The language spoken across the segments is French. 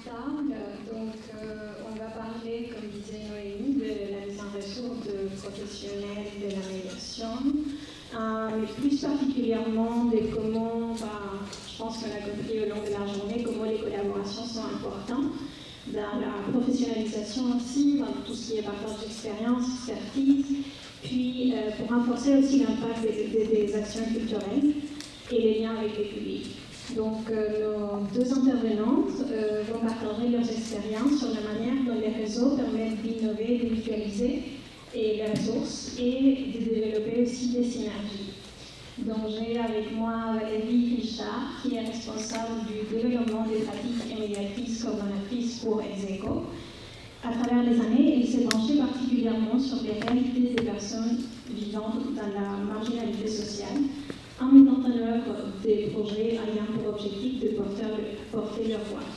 table. Donc, on va parler, comme disait Noémie, de la mise en ressources de professionnels de la médiation, mais plus particulièrement de comment, je pense qu'on a compris au long de la journée, comment les collaborations sont importantes dans la professionnalisation aussi, dans tout ce qui est partage d'expérience, expertise, puis pour renforcer aussi l'impact des actions culturelles et les liens avec les publics. Donc, nos deux intervenantes vont partager leurs expériences sur la manière dont les réseaux permettent d'innover, de mutualiser les ressources et de développer aussi des synergies. Donc, j'ai avec moi Valérie Richard, qui est responsable du développement des pratiques et médiatrices coordonnatrices pour Execo. À travers les années, elle s'est penchée particulièrement sur les réalités des personnes vivant dans la marginalité sociale, en mettant en œuvre des projets ayant pour objectif de porter leur voix.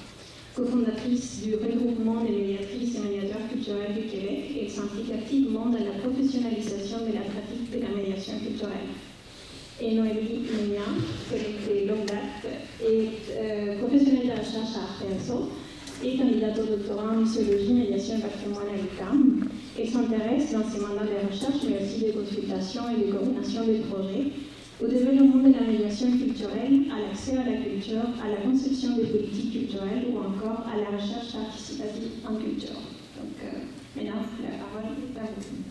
Co-fondatrice du regroupement des médiatrices et médiateurs culturels du Québec, elle s'implique activement dans la professionnalisation de la pratique de la médiation culturelle. Et Noémie Mignan, collègue de longue date, est professionnelle de la recherche à Artenso et candidate au doctorat en muséologie, médiation et patrimoine à l'UQAM. Elle s'intéresse dans ses mandats de recherche, mais aussi de consultation et de coordination des projets, au développement de la médiation culturelle, à l'accès à la culture, à la conception des politiques culturelles ou encore à la recherche participative en culture. Donc, maintenant, la parole est à vous.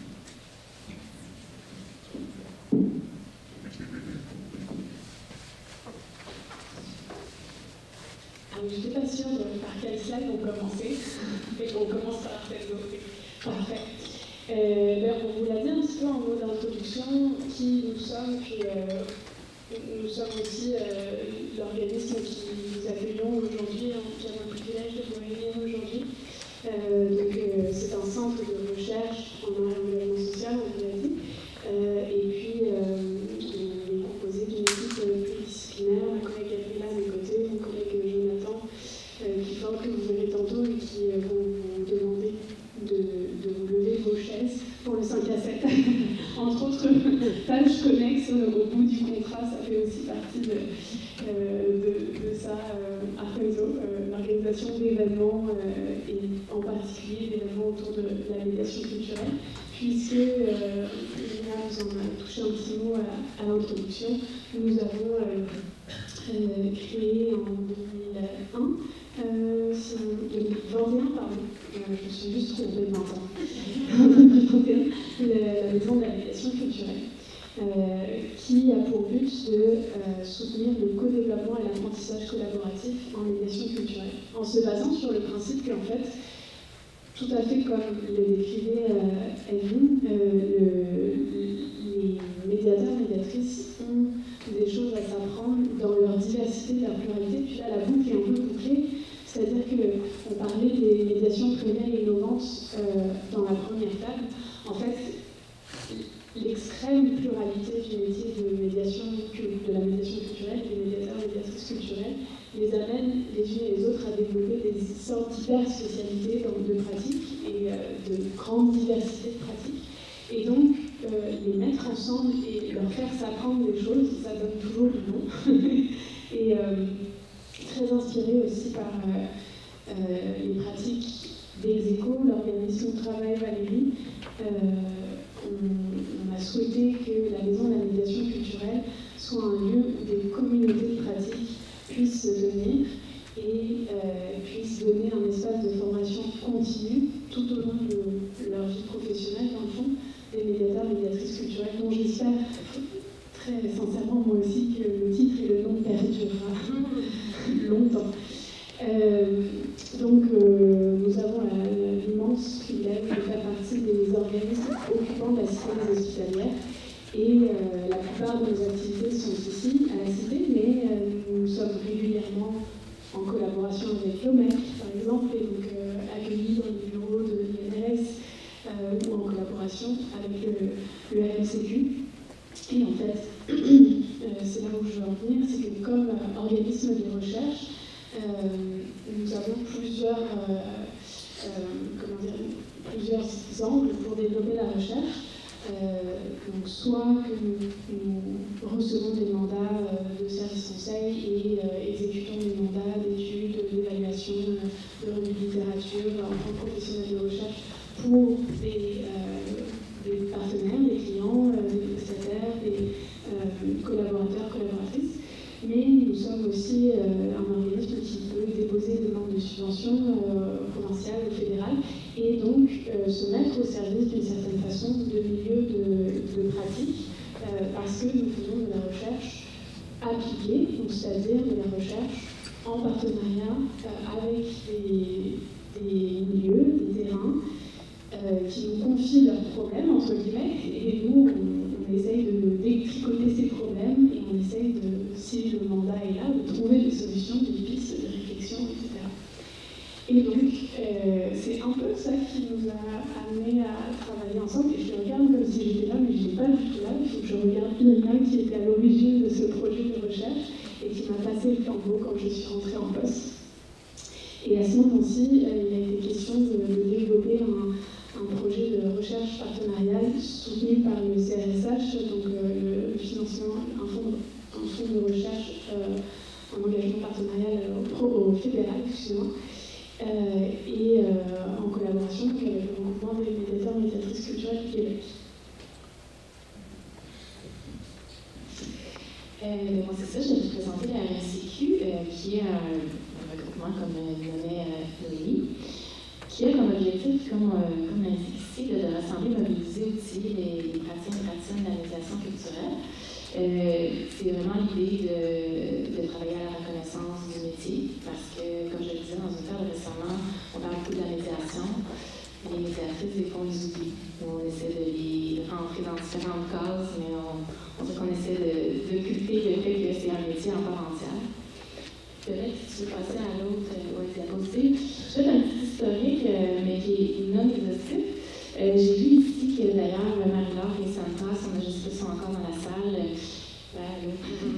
Je n'étais pas sûre par quel slide on commençait, mais on commence par Artenso. Parfait. On vous l'a dit un petit peu en mot d'introduction, qui nous sommes, puis nous sommes aussi l'organisme qui nous accueillons aujourd'hui, qui a le privilège de vous réunir aujourd'hui. C'est un centre de recherche en environnement social, on vous l'a dit, et puis on est composé d'une équipe pluridisciplinaire, ma collègue Gabriela à mes côtés, mon collègue Jonathan, que vous verrez tantôt et qui vont vous demander de vous lever vos chaises pour le 5 à 7. Entre autres tâches connexes au bout du contrat, ça fait aussi partie de ça, Artenso, l'organisation d'événements et en particulier d'événements autour de la médiation culturelle, puisque, Lina vous en a touché un petit mot à l'introduction, nous avons créé en 2021, pardon, je me suis juste trompée de 20 ans, 2021, la Maison de la médiation culturelle, qui a pour but de soutenir le co-développement et l'apprentissage collaboratif en médiation culturelle, en se basant sur le principe qu'en fait, tout à fait comme le décrivait Evelyne, les médiateurs et médiatrices ont des choses à s'apprendre dans leur diversité, leur pluralité. Puis là, la boucle est un peu bouclée, c'est-à-dire qu'on parlait des médiations plurielles et innovantes dans la première table. En fait, l'extrême pluralité du métier de la médiation culturelle, des médiateurs et médiatrices culturelles, les amène les unes et les autres à développer des sortes d'hyper-spécialités de pratiques et de grande diversité de pratiques. Et donc, les mettre ensemble et leur faire s'apprendre des choses, ça donne toujours du bon. Et très inspiré aussi par les pratiques d'Execo, l'organisme où travaille Valérie, on a souhaité que la Maison de la médiation culturelle soit un lieu où des communautés de pratiques puissent se venir et puissent donner un espace de formation continue tout au long de leur vie professionnelle, dans le fond, des médiateurs et médiatrices culturelles, dont j'espère très sincèrement moi aussi que le titre et le nom perdurera longtemps. Nous avons l'immense privilège de faire partie des organismes occupants de la cité des hospitalières et la plupart de nos activités sont ici à la cité, mais nous sommes régulièrement en collaboration avec l'OMEC par exemple, et donc accueillis dans les bureaux de l'INRS ou en collaboration avec le RMCQ. Et en fait, c'est là où je veux en venir, c'est que comme organisme de recherche, nous avons plusieurs angles pour développer la recherche. Donc soit que nous recevons des mandats de service conseil et exécutons des mandats d'études, d'évaluation, de candidature en tant que professionnel de recherche pour des partenaires, des clients, des prestataires, des collaborateurs, collaboratrices. Mais nous sommes aussi un organisme qui peut déposer des demandes de subventions provinciales ou fédérales et donc se mettre au service d'une certaine façon de milieux de pratique parce que nous faisons de la recherche appliquée, c'est-à-dire de la recherche en partenariat avec des milieux, des terrains qui nous confient leurs problèmes, entre guillemets, et nous, on essaye de détricoter ces problèmes et on essaye de, si le mandat est là, de trouver des solutions, des pistes de réflexion, etc. Et donc, c'est un peu ça qui nous a amenés à travailler ensemble. Et je le regarde comme si j'étais là, mais je n'étais pas du tout là. Il faut que je regarde Irina, qui était à l'origine de ce projet de recherche et qui m'a passé le flambeau quand je suis rentrée en poste. Et à ce moment-ci, il a été question de développer un projet de recherche partenariale soutenu par le CRSH, donc le financement, un fonds de recherche en engagement partenarial au fédéral, excusez-moi, et en collaboration avec le regroupement des médiateurs et médiatrices culturelles du Québec. Moi, c'est ça, je vais vous présenter la RSCQ, qui est un regroupement, comme le nommait Noémie, qui a comme objectif, comme l'indique ici, de rassembler, mobiliser, outiller les praticiens et praticiennes de la médiation culturelle. C'est vraiment l'idée de travailler à la reconnaissance du métier, parce que, comme je le disais dans une table récemment, on parle beaucoup de la médiation. Les médiatrices, des fois, on les oublie. On essaie de les rentrer dans différentes cases, mais on dit qu'on essaie d'occulter le fait que c'est un métier en part entière. Peut-être si tu veux passer à l'autre diapositive. Je fais un petit historique, mais qui est non exhaustif. J'ai vu ici que d'ailleurs, Marie-Laure et Sandra, on a juste sont encore dans la salle.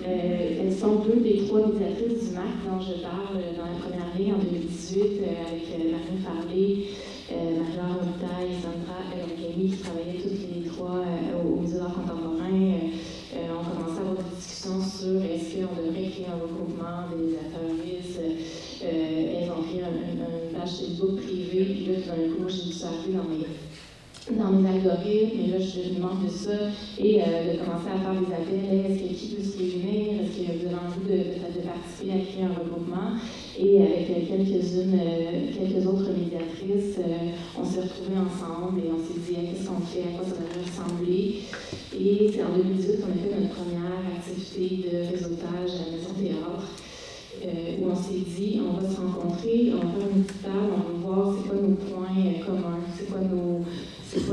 Elles sont deux des trois médiatrices du MAC dont je parle dans la première ligne en 2018 avec Marine Farley, Marie-Laure Robitaille, Sandra Camille, qui travaillaient toutes les trois au Musée d'art contemporain. On commençait à avoir des discussions sur est-ce qu'on devrait créer un regroupement des médiatrices. Elles ont créé une page Facebook privée, puis là, tout d'un coup, j'ai dû s'arriver dans mes algorithmes, et là, je suis membre de ça, et de commencer à faire des appels, est-ce que qui peut se réunir, est-ce que vous avez envie de participer à créer un regroupement, et avec quelques autres médiatrices, on s'est retrouvés ensemble, et on s'est dit, qu'est-ce qu'on fait, à quoi ça devrait ressembler, et c'est en 2018 qu'on a fait notre première activité de réseautage à la Maison Théâtre, où on s'est dit, on va se rencontrer, on va faire une petite table, on va voir c'est quoi nos points communs, c'est quoi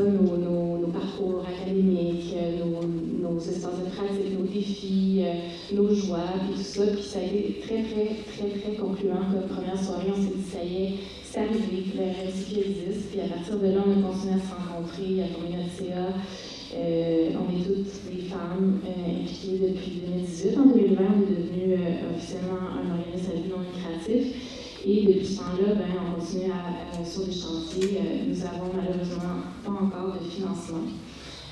nos parcours académiques, nos espaces de pratique, nos défis, nos joies, puis tout ça. Puis ça a été très, très, très, très concluant comme première soirée. On s'est dit, ça y est, c'est arrivé, la RSCQ existe. Puis à partir de là, on a continué à se rencontrer, à former notre CA. On est toutes des femmes impliquées depuis 2018. En 2020, on est devenu officiellement un organisme à but non lucratif. Et depuis ce temps-là, on continue sur des chantiers. Nous avons malheureusement pas encore de financement.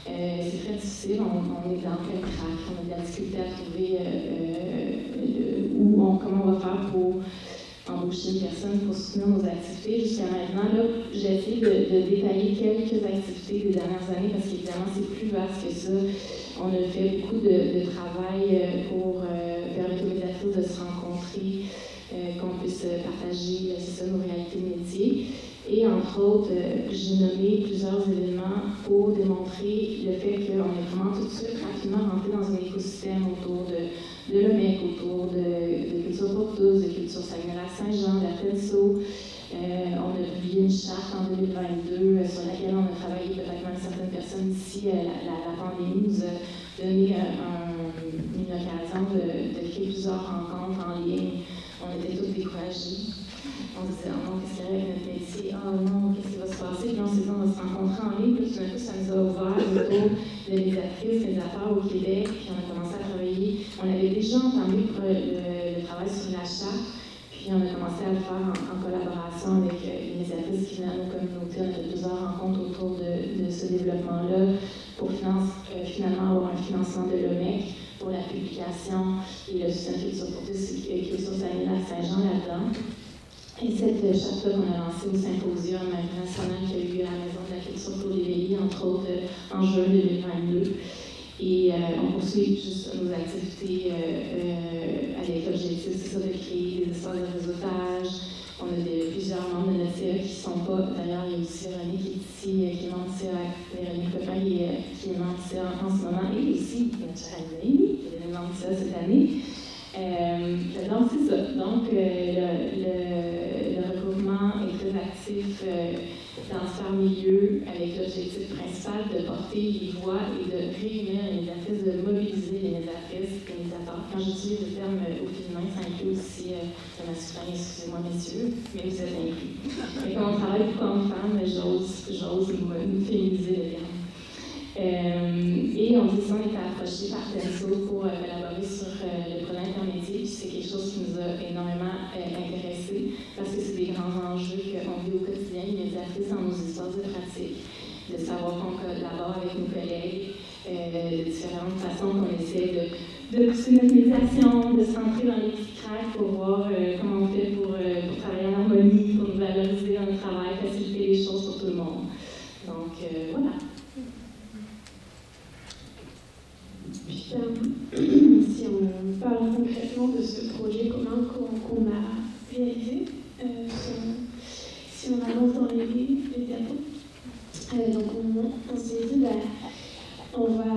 C'est très difficile, on est dans plein crack, on a de la difficulté à trouver comment on va faire pour embaucher une personne pour soutenir nos activités. Jusqu'à maintenant, j'ai essayé de détailler quelques activités des dernières années parce qu'évidemment, c'est plus vaste que ça. On a fait beaucoup de travail pour permettre aux médiatrices de se rencontrer, qu'on puisse partager nos réalités de métier. Et entre autres, j'ai nommé plusieurs événements pour démontrer le fait qu'on est vraiment tout de suite rapidement rentré dans un écosystème autour de l'OMEC, autour de Culture pour tous, de Culture Saguenay-Lac-Saint-Jean, de la FEDSO. On a publié une charte en 2022 sur laquelle on a travaillé, peut-être même certaines personnes ici. La pandémie nous a donné une occasion de créer plusieurs rencontres en ligne. On était tous découragés. On se disait, oh non, qu'est-ce qu'il y a avec notre métier? Oh non, qu'est-ce qui va se passer? Puis on s'est dit, on va se rencontrer en ligne. Puis tout d'un coup, ça nous a ouvert autour de médiatrices, des affaires au Québec. Puis on a commencé à travailler. On avait déjà entamé le travail sur la charte. Puis on a commencé à le faire en collaboration avec les médiatrices qui venaient à nos communautés. On a fait plusieurs rencontres autour de ce développement-là pour finalement avoir un financement de l'OMEC pour la publication et le soutien Culture pour tous, Culture Saguenay-Lac-Saint-Jean là-dedans. Et cette charte-là qu'on a lancée au symposium international qui a eu lieu à la Maison de la Culture pour l'éveiller, entre autres, en juin 2022. Et on poursuit juste nos activités avec l'objectif, c'est ça, de créer des espaces de réseautage. On a plusieurs membres de notre CA qui ne sont pas. D'ailleurs, il y a aussi Véronique qui est ici, qui est membre de CA, Véronique Pepin, qui est membre de CA en ce moment, et aussi notre chère Amy, qui est membre de CA cette année. Donc, c'est ça. Donc, le regroupement est très actif dans ce milieu avec l'objectif principal de porter les voix et de réunir les médiatrices, de mobiliser les médiatrices, les médiateurs. Quand j'utilise le terme au féminin, ça inclut aussi le masculin, excusez-moi messieurs, mais vous êtes inclus. Et quand on travaille beaucoup en femmes, j'ose nous féminiser le terme. Et on dit ça, on était approché par TENSO pour collaborer sur le projet intermédiaire, puis c'est quelque chose qui nous a énormément intéressés parce que c'est des grands enjeux qu'on vit au quotidien, les médiatrices dans nos espaces de pratique, de savoir qu'on collabore avec nos collègues, de différentes façons qu'on essaie de pousser notre médiation, de s'entrer dans les petits cracks pour voir comment on fait pour travailler en harmonie, pour nous valoriser dans le travail, faciliter les choses pour tout le monde. Donc, voilà. Si on parle concrètement de ce projet commun qu'on a réalisé, si on avance dans les diapos, donc on s'est dit, on va,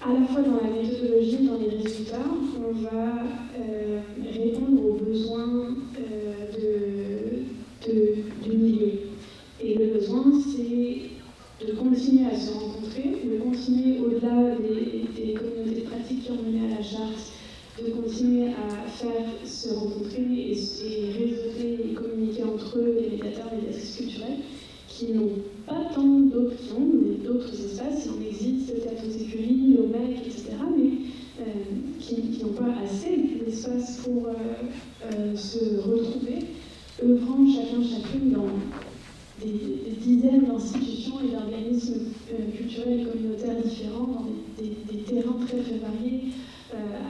à la fois dans la méthodologie, dans les résultats, on va répondre aux besoins du milieu. Et le besoin, c'est de continuer à se rencontrer, de continuer au-delà des communautés de pratique qui ont mené à la charte, de continuer à faire se rencontrer et réseauter et communiquer entre eux les médiateurs, médiatrices culturelles, qui n'ont pas tant d'options, mais d'autres espaces. Il en existe, Théâtre Écurie, l'OMEC, etc., mais qui n'ont pas assez d'espace pour se retrouver, œuvrant chacune dans des dizaines d'institutions et d'organismes culturels et communautaires différents, dans des terrains très variés,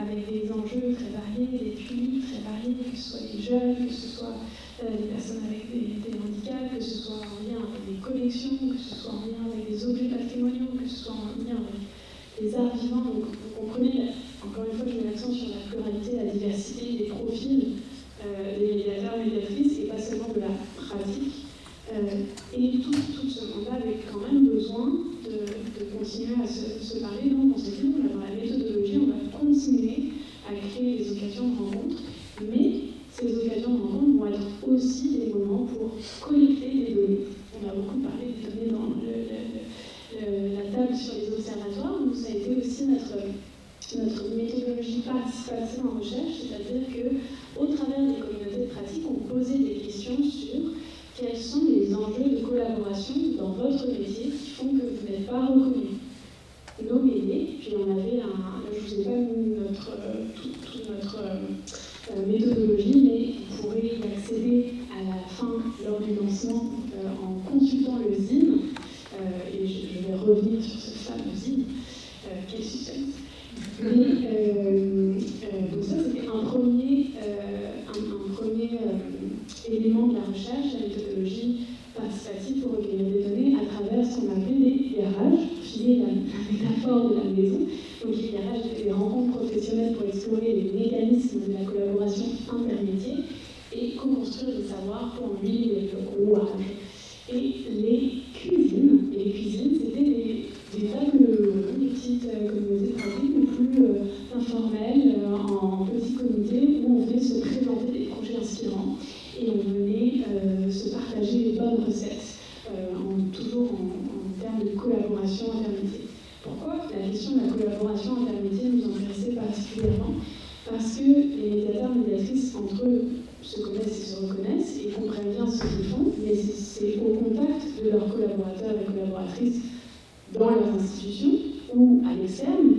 avec des enjeux très variés, des publics très variés, que ce soit les jeunes, que ce soit les personnes avec des handicaps, que ce soit en lien avec des collections, que ce soit en lien avec des objets patrimoniaux, que ce soit en lien avec les arts vivants. Donc vous comprenez, encore une fois, je mets l'accent sur la pluralité, la diversité des profils des médiateurs, médiatrices, et pas seulement de la pratique. Et tout ce monde-là avait quand même besoin de continuer à se parler. Donc on s'est dit, dans la méthodologie, on va continuer à créer des occasions de rencontre, mais ces occasions de rencontre vont être aussi des moments pour collecter des données. On a beaucoup parlé des données dans la table sur les observatoires, donc ça a été aussi notre méthodologie participative en recherche, c'est-à-dire qu'au travers des communautés de pratique, on posait des questions sur quels sont les enjeux de collaboration dans votre métier qui font que vous n'êtes pas reconnu. Nommez-les, puis on avait là je ne vous ai pas mis toute notre méthodologie, mais vous pourrez y accéder à la fin, lors du lancement, en consultant le zine, et je vais revenir sur ce fameux zine, quel suspense. Donc ça, c'était un premier élément de la recherche, la méthodologie participative pour recueillir des données à travers ce qu'on appelait des garages, filer la métaphore de la maison. Donc les garages étaient des rencontres professionnelles pour explorer les mécanismes de la collaboration intermédiaire et co-construire des savoirs pour en huiler le rouage. Et les cuisines, c'était des tables, des petites communautés de pratique, mais plus informelles, en petits comités, où on venait se présenter des projets inspirants et on venait se partager les bonnes recettes, toujours en termes de collaboration intermédiaire. Pourquoi la question de la collaboration intermédiaire nous intéressait particulièrement? Parce que les médiateurs, médiatrices, entre eux, se connaissent et se reconnaissent et comprennent bien ce qu'ils font, mais c'est au contact de leurs collaborateurs et collaboratrices dans leurs institutions ou à l'externe,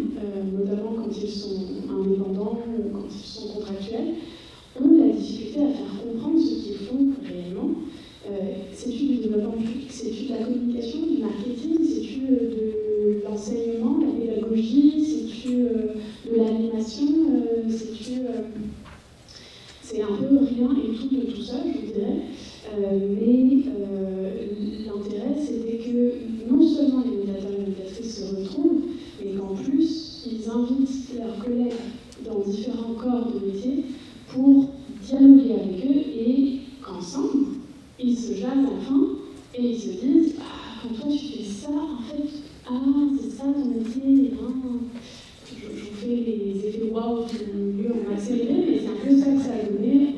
notamment quand ils sont indépendants ou quand ils sont contractuels, ont la difficulté à faire comprendre ce qu'ils font réellement. C'est-tu du développement public, c'est-tu de la communication, du marketing, c'est-tu de l'enseignement, de la pédagogie, c'est-tu de l'animation, c'est un peu rien et tout de tout ça, je vous dirais. Mais l'intérêt, c'était que non seulement les médiateurs et médiatrices se retrouvent, mais qu'en plus, ils invitent leurs collègues dans différents corps de métier pour dialoguer avec eux et qu'ensemble, ils se jasent enfin et ils se disent « quand toi tu fais ça, en fait, c'est ça ton métier, je vous fais les effets waouh qui ont eu lieu en accéléré, mais c'est un peu ça que ça a donné,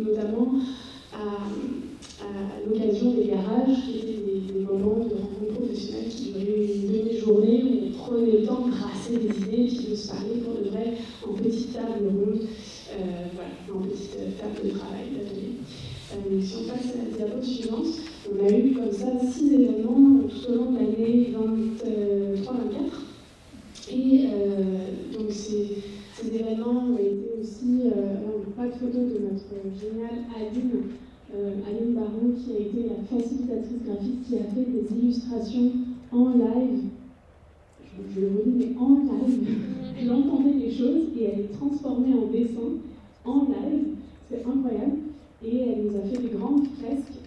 notamment à l'occasion des garages, qui étaient des moments de rencontre professionnelle qui duraient une demi-journée où on prenait le temps de brasser des idées, puis de se parler pour de vrai en petite table ronde, en petite table de travail, d'atelier. Si on passe à la diapo suivante, on a eu comme ça 6 événements tout au long de l'année 23-24. Et donc ces événements ont été aussi, on n'a pas de photo de notre géniale Aline Baron, qui a été la facilitatrice graphique, qui a fait des illustrations en live. Je le redis, mais en live. Elle entendait les choses et elle les transformait en dessin en live. C'est incroyable. Et elle nous a fait des grandes fresques.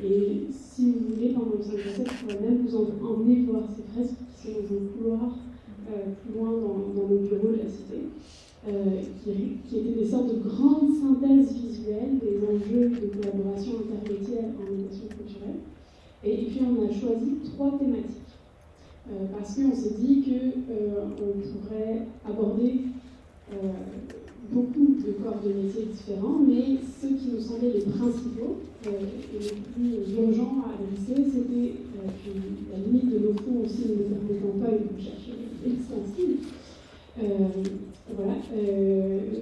Et si vous voulez, pendant le 5 à 7, je pourrais même vous emmener voir ces fresques qui sont dans un couloir plus loin dans nos bureaux de la cité. Qui étaient des sortes de grandes synthèses visuelles des enjeux de collaboration intermédiaire en médiation culturelle. Et puis on a choisi 3 thématiques, parce qu'on s'est dit qu'on pourrait aborder beaucoup de corps de métiers différents, mais ceux qui nous semblaient les principaux et les plus urgents à adresser, c'était la limite de nos fonds aussi ne nous permettant pas une recherche extensive.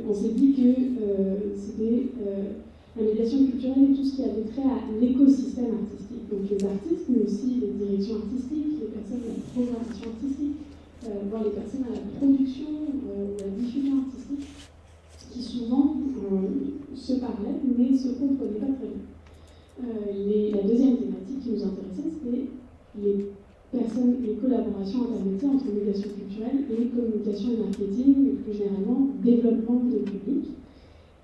On s'est dit que c'était la médiation culturelle et tout ce qui avait trait à l'écosystème artistique. Donc les artistes, mais aussi les directions artistiques, les personnes à la programmation artistique, voire les personnes à la production ou à la diffusion artistique, qui souvent se parlaient mais ne se comprenaient pas très bien. La deuxième thématique qui nous intéressait, c'était les collaborations intermédiaires entre médiation culturelle et communication et marketing, et plus généralement développement de public.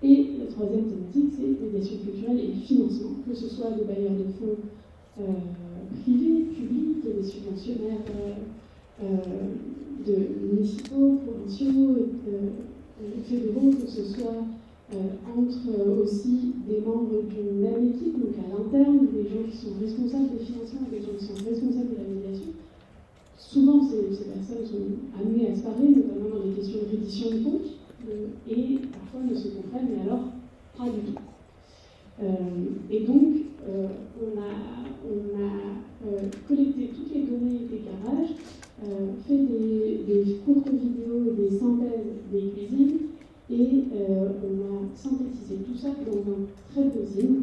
Et la troisième thématique, c'est médiation culturelle et financement, que ce soit des bailleurs de fonds privés, publics, des subventionnaires de municipaux, provinciaux, fédéraux, que ce soit entre aussi des membres d'une même équipe, donc à l'interne, des gens qui sont responsables des financements et des gens qui sont responsables de la médiation. Souvent, ces personnes sont amenées à se parler, notamment dans les questions de reddition de comptes, et parfois ne se comprennent, mais alors pas du tout. Et donc, on a collecté toutes les données des garages, fait des courtes vidéos et des synthèses des cuisines, et on a synthétisé tout ça dans un très beau zine.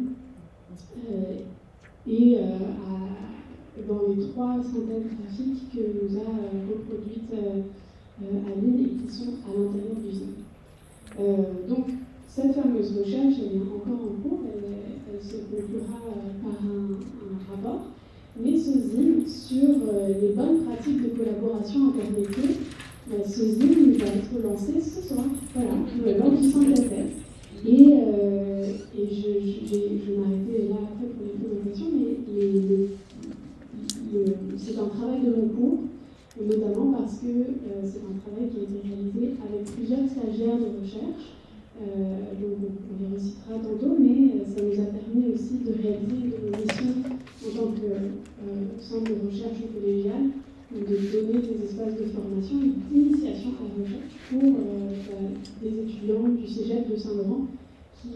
Dans les 3 synthèses graphiques que nous a reproduites Aline et qui sont à l'intérieur du zine. Donc, cette fameuse recherche, elle est encore en cours, elle se conclura par un rapport, mais ce zine sur les bonnes pratiques de collaboration intermédiaire, ce zine va être lancé ce soir, voilà, lors du 5 à 7. Et je m'arrêtais là après pour les présentations, mais c'est un travail de long cours, notamment parce que c'est un travail qui a été réalisé avec plusieurs stagiaires de recherche. Donc on les recitera tantôt, mais ça nous a permis aussi de réaliser une mission en tant que centre de recherche collégial, de donner des espaces de formation et d'initiation à la recherche pour des étudiants du Cégep de Saint-Laurent qui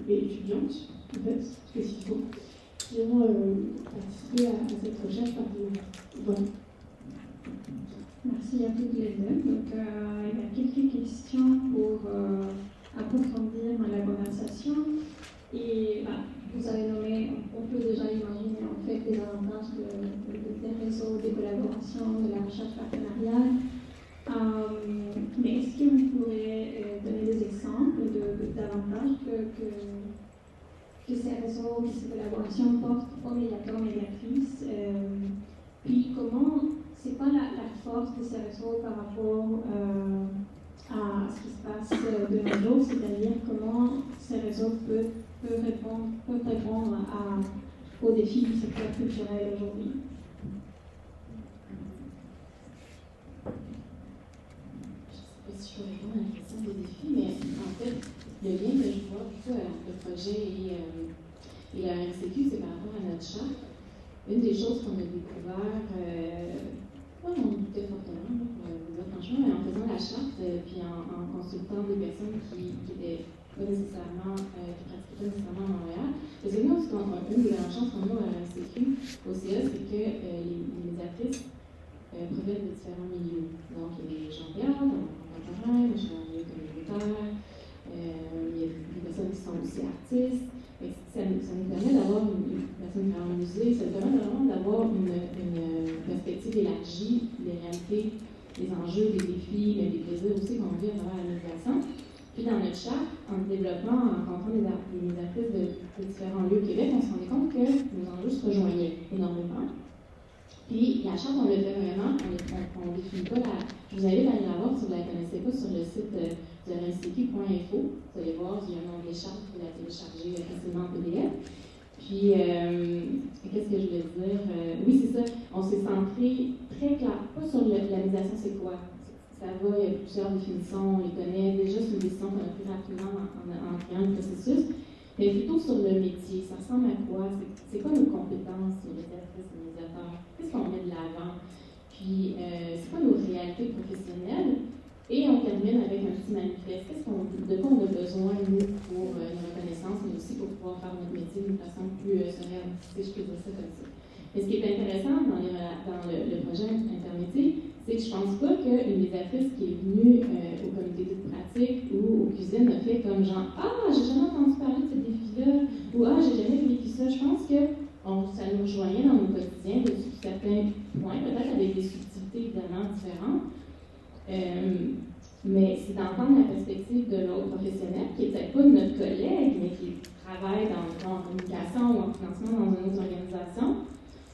et étudiantes, en fait, spécifiquement, qui ont participé à cette recherche partenariale. Voilà. Merci à toutes les deux. Donc, il y a quelques questions pour approfondir la conversation. Et vous avez nommé, on peut déjà imaginer en fait les avantages des réseaux, des collaborations, de la recherche partenariale. Mais est-ce que vous pourrez donner des exemples d'avantages que ces réseaux, que ces collaborations portent aux médiateurs, médiatrices, puis comment, c'est pas la force de ces réseaux par rapport à ce qui se passe de nos jours, c'est-à-dire comment ces réseaux peuvent répondre aux défis du secteur culturel aujourd'hui. Je ne sais pas si je peux répondre à la question des défis, mais en fait, le lien que je vois plutôt entre le projet et la RCQ, c'est par rapport à notre charte. Une des choses qu'on a découvert, pas dans doutait fortement, pour vous dire franchement, mais en faisant la charte, puis en consultant des personnes qui étaient pas nécessairement, qui pratiquaient pas nécessairement à Montréal. Parce que nous, une des grandes chances qu'on a à la RCQ, au CA, c'est que les médiatrices proviennent de différents milieux. Donc, il y a des gens de théâtre, contemporain, des gens de communautaire, il y a des personnes qui sont aussi artistes. Ça nous permet d'avoir une personne qui est en musée, ça nous permet vraiment d'avoir une perspective élargie des réalités, des enjeux, des défis, mais des plaisirs aussi qu'on vit à travers la médiation. Puis dans notre charte, en développant, en rencontrant des médiatrices de différents lieux au Québec, on se rendait compte que nos enjeux se rejoignaient énormément. Puis la charte, on le fait vraiment, on ne définit pas la. Je vous invite à aller la voir si vous ne la connaissez pas sur le site de rncq.info. Vous allez voir, il y a un onglet charte, vous pouvez la télécharger facilement en PDF. Puis, qu'est-ce que je voulais dire? Oui, c'est ça, on s'est centré très clair, pas sur la médiation, c'est quoi? Ça va, il y a plusieurs définitions, on les connaît. Déjà, c'est une décision qu'on a prise rapidement en créant le processus. Mais plutôt sur le métier, ça ressemble à quoi? C'est quoi nos compétences, les médiatrices, les médiateurs? Qu'est-ce qu'on met de l'avant? Puis, c'est quoi nos réalités professionnelles? Et on termine avec un petit manifeste. De quoi on a besoin, nous, pour une reconnaissance, mais aussi pour pouvoir faire notre métier d'une façon plus sereine, si je peux dire ça comme ça. Mais ce qui est intéressant dans le projet Intermétier, c'est que je ne pense pas qu'une médiatrice qui est venue au comité de pratique ou aux cuisines a fait comme genre « Ah, j'ai jamais entendu parler de ce défi-là » ou « Ah, j'ai jamais vécu ça ». Je pense que ça nous rejoignait dans nos quotidiens de certains points, peut-être avec des subtilités évidemment différentes. Mais c'est d'entendre la perspective de l'autre professionnel, qui n'est peut-être pas notre collègue, mais qui travaille en communication ou en financement dans une autre organisation.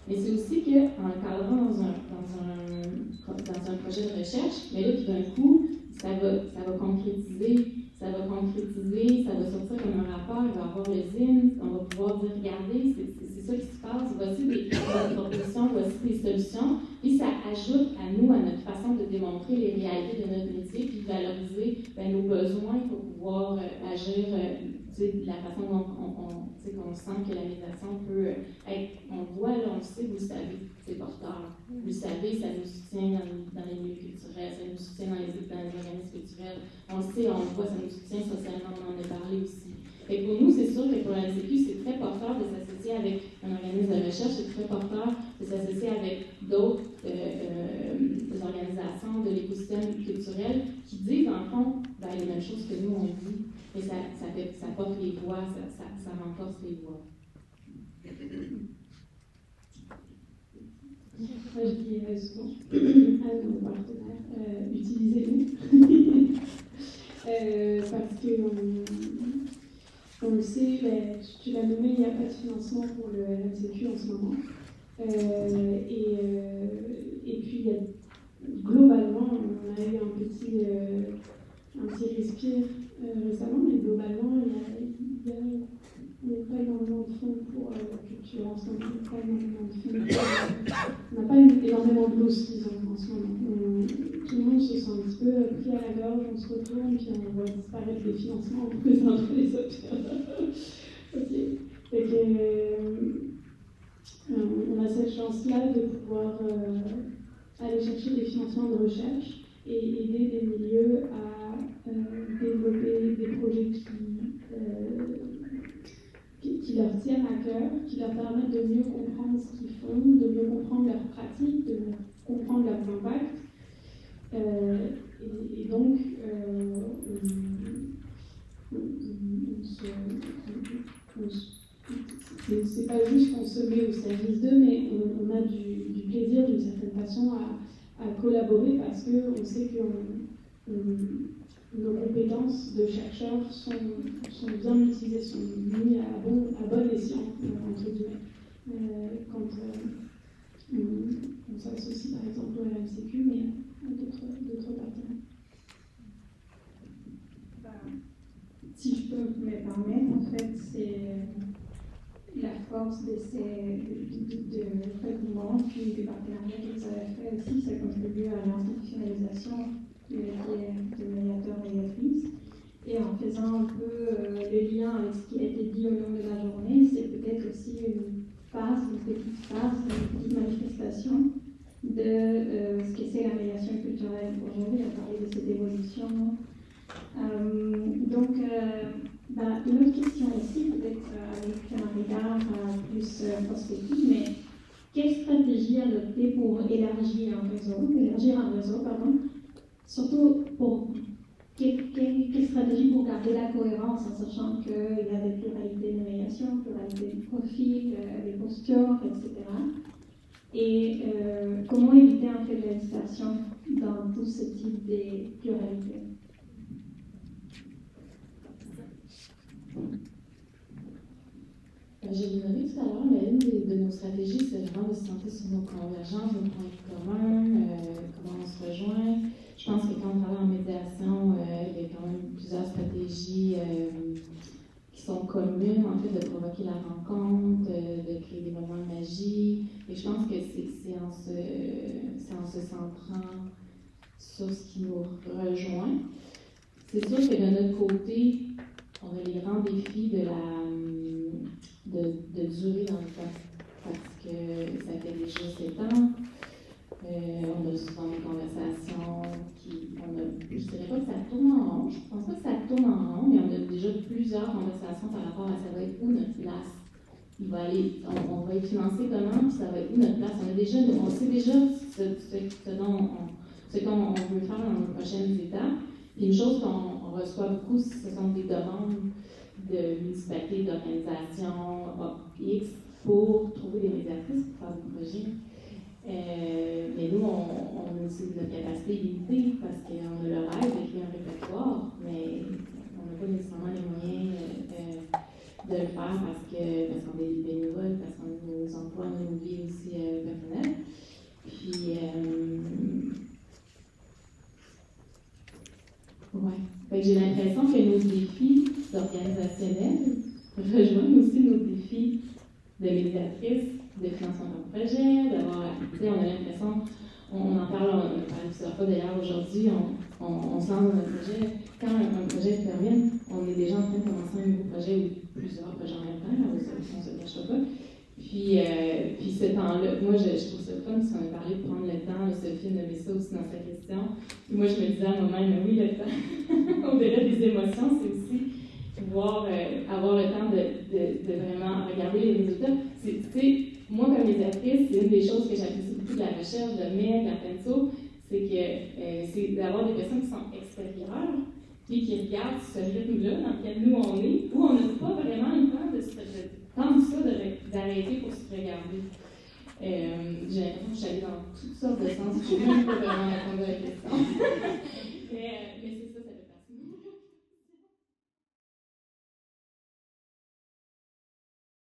Mais c'est aussi qu'en le cadrant dans un projet de recherche, mais là, tout d'un coup, ça va concrétiser, ça va sortir comme un rapport, il va y avoir le ZIN, on va pouvoir dire, regardez, c'est ça qui se passe, voici des propositions, voici des solutions, puis ça ajoute à nous, à notre façon de démontrer les réalités de notre métier, puis de valoriser nos besoins pour pouvoir agir de la façon dont on sent que la médiation peut être, on le voit, là, on le sait, vous le savez, c'est porteur. Vous le savez, ça nous soutient dans les milieux culturels, ça nous soutient dans les organismes culturels. On le sait, on le voit, ça nous soutient socialement, on en a parlé aussi. Et pour nous, c'est sûr que pour la RCQ, c'est très porteur de s'associer avec un organisme de recherche, c'est très porteur de s'associer avec d'autres organisations de l'écosystème culturel qui disent, en fond, les mêmes choses que nous, on dit, mais ça porte les voix, ça renforce les voix. Moi, je dirais souvent à nos partenaires, utilisez-nous. Parce que on le sait, tu l'as nommé, il n'y a pas de financement pour le RNCQ en ce moment. Et puis, globalement, on a eu un petit respire récemment, mais globalement, il n'y a pas énormément de fonds pour la culture en ce moment. On n'a pas énormément de l'os, disons, en ce moment. Tout le monde se sent un petit peu pris à la gorge, on se retourne, puis on voit disparaître les financements les uns après les autres. Ok. On a cette chance-là de pouvoir aller chercher des financements de recherche et aider des milieux à développer des projets qui leur tiennent à cœur, qui leur permettent de mieux comprendre ce qu'ils font, de mieux comprendre leurs pratiques, de mieux comprendre leurs impacts. Et donc, c'est pas juste qu'on se met au service d'eux, mais on a du plaisir d'une certaine façon à collaborer parce qu'on sait que nos compétences de chercheurs sont bien utilisées, sont mises à bon escient, entre guillemets, quand on s'associe par exemple au RNCQ, mais à d'autres partenaires. aussi, ça contribue à l'institutionnalisation du métier de médiateur-médiatrice. Et en faisant un peu le lien avec ce qui a été dit au long de la journée, c'est peut-être aussi une petite manifestation de ce que c'est la médiation culturelle aujourd'hui. On parlait de cette évolution. Une autre question aussi, peut-être avec un regard plus prospectif, mais quelle stratégie adopter pour élargir un réseau, surtout pour quelle stratégie pour garder la cohérence en sachant qu'il y a des pluralités de médiation, pluralité de profils, des postures, etc. Et comment éviter en fait la dispersion dans tout ce type de pluralité. J'ai nommé tout à l'heure, mais une de nos stratégies, c'est vraiment de se centrer sur nos convergences, nos points communs, comment on se rejoint. Je pense que quand on travaille en médiation, il y a quand même plusieurs stratégies qui sont communes, en fait, de provoquer la rencontre, de créer des moments de magie. Et je pense que c'est en se centrant sur ce qui nous rejoint. C'est sûr que de notre côté, on a les grands défis de durer dans le temps, parce que ça fait déjà 7 ans. On a souvent des conversations je dirais pas que ça tourne en rond, je pense pas que ça tourne en rond, mais on a déjà plusieurs conversations par rapport à ça va être où notre place. On va être financé comment, puis ça va être où notre place. On sait déjà ce qu'on veut faire dans nos prochaines étapes. Puis une chose qu'on reçoit beaucoup, ce sont des demandes de municipalités, d'organisations X pour trouver des médiatrices pour faire des projets. Mais nous, on a aussi notre capacité limitée parce qu'on a le rêve d'écrire un répertoire, mais on n'a pas nécessairement les moyens de le faire parce qu'on est bénévoles, parce qu'on a nos emplois, nos vies aussi personnelles. Puis, j'ai l'impression que nos défis organisationnels rejoignent aussi nos défis de médiatrice, de financement de projet, on a l'impression, on en parle plusieurs fois d'ailleurs aujourd'hui, on se lance dans un projet. Quand un projet se termine, on est déjà en train de commencer un nouveau projet ou plusieurs projets en même temps, on ne se cache pas. Puis ce temps-là, moi je trouve ça fun, parce qu'on a parlé de prendre le temps, Sophie a nommé ça aussi dans sa question. Puis moi je me disais à moi-même, oui, le temps, au-delà des émotions, c'est aussi pouvoir avoir le temps de vraiment regarder les résultats. Moi, comme médiatrice, c'est une des choses que j'apprécie beaucoup de la recherche de MEC, d'Apenso, c'est d'avoir des personnes qui sont extérieures, puis qui regardent ce rythme-là dans lequel nous on est, où on n'a pas vraiment le temps d'arrêter pour se regarder. J'ai l'impression que je suis allée dans toutes sortes de sens, je ne sais même pas vraiment répondre à la question. Mais c'est